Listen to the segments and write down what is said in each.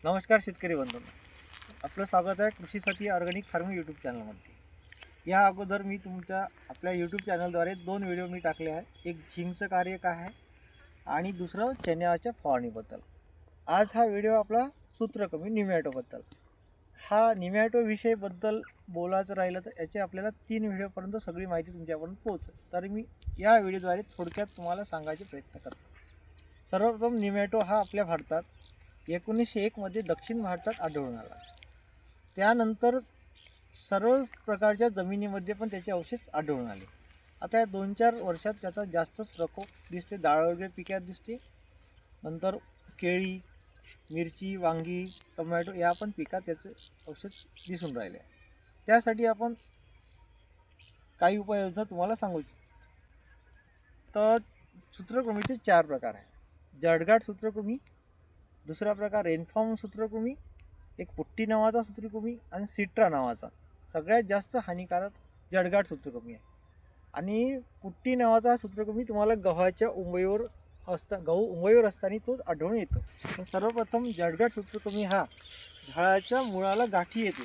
नमस्कार शेतकरी बंधूंनो, आपलं स्वागत आहे कृषी साथी ऑर्गॅनिक फार्मिंग यूट्यूब चॅनलमध्ये. या अगोदर मी आपल्या यूट्यूब चॅनलद्वारे 2 व्हिडिओ मी टाकले आहे. एक झिंकचं कार्य काय आहे आणि दुसरं चण्याच्या फवारणीबद्दल. आज हा व्हिडिओ आपला सूत्रकृमी निमॅटोबद्दल. हा निमॅटो विषयबद्दल बोलायचं राहिलं तर याचे आपल्याला 3 व्हिडिओपर्यंत सगळी माहिती तुमच्यापर्यंत पोहोचेल. तर मी या व्हिडिओद्वारे थोडक्यात तुम्हाला सांगायचे प्रयत्न करतो. सर्वप्रथम निमॅटो हा आपल्या भारतात 1901 मध्ये दक्षिण भारतात आढळून आला. त्यानंतर सर्व प्रकारच्या जमिनीमध्ये पण त्याचे अवशेष आढळून आले. आता या 2-4 वर्षात त्याचा जास्तच प्रकोप दिसते. डाळवर्गीय पिकात दिसते. नंतर केळी, मिरची, वांगी, टोमॅटो या पण पिकात त्याचे अवशेष दिसून राहिले. त्यासाठी आपण काही उपाययोजना तुम्हाला सांगू इच्छितो. तर सूत्रकृमीचे 4 प्रकार आहेत. जळगाट सूत्रकृमी, दुसरा प्रकार रेनफॉर्म सूत्रकृमी, एक पुट्टी नावाचा सूत्रकृमी आणि सिट्रा नावाचा. सगळ्यात जास्त हानिकारक जळगाट सूत्रकृमी आहे. आणि पुट्टी नावाचा सूत्रकृमी तुम्हाला गव्हाच्या गहू उंबईवर असताना तो आढळून येतो. पण सर्वप्रथम जळगाट सूत्रकृमी हा झाडाच्या मुळाला गाठी येते.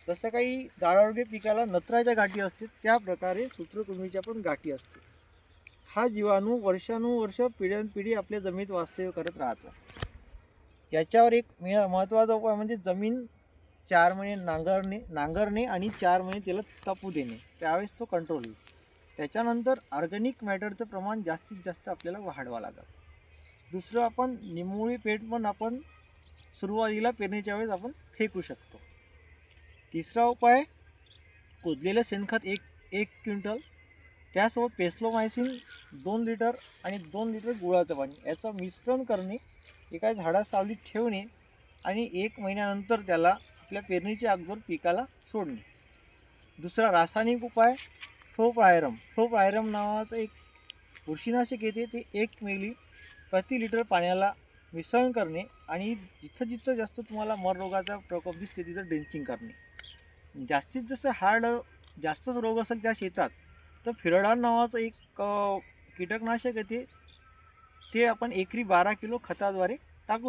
जसं काही डाळवर्गीय पिकाला नत्राच्या गाठी असते त्या प्रकारे सूत्रकृमीच्या पण गाठी असते. हा जीवाणू वर्षानुवर्ष पिढ्यानपिढी आपल्या जमिनीत वास्तव्य करत राहतो. याच्यावर एक महत्त्वाचा उपाय म्हणजे जमीन 4 महिने नांगरणे आणि 4 महिने त्याला तापू देणे. त्यावेळेस तो कंट्रोल होईल. त्याच्यानंतर ऑर्गॅनिक मॅटरचं प्रमाण जास्तीत जास्त आपल्याला वाढवावं लागेल. दुसरं आपण निमोळी पेंट पण आपण सुरुवातीला पेरणीच्या वेळेस आपण फेकू शकतो. तिसरा उपाय कुजलेलं शेणखत 1 क्विंटल, त्यासोबत पेस्लोमायसिन 2 लिटर आणि 2 लिटर गुळाचं पाणी याचं मिश्रण करणे, एका झाडा सावलीत ठेवणे आणि 1 महिन्यानंतर त्याला आपल्या पेरणीच्या अगोदर पिकाला सोडणे. दुसरा रासायनिक उपाय फ्लोपायरम नावाचं एक बुरशीनाशक येते. ते 1 मिली प्रति लिटर पाण्याला मिश्रण करणे आणि जिथं जिथं जास्त तुम्हाला मर रोगाचा प्रकोप दिसते तिथं ड्रेंचिंग करणे. जास्तीत जास्त जास्तच रोग असेल त्या शेतात तर फिरडान नावाचं एक कीटकनाशक येते. ते आपण एकरी 12 किलो खताद्वारे टाकू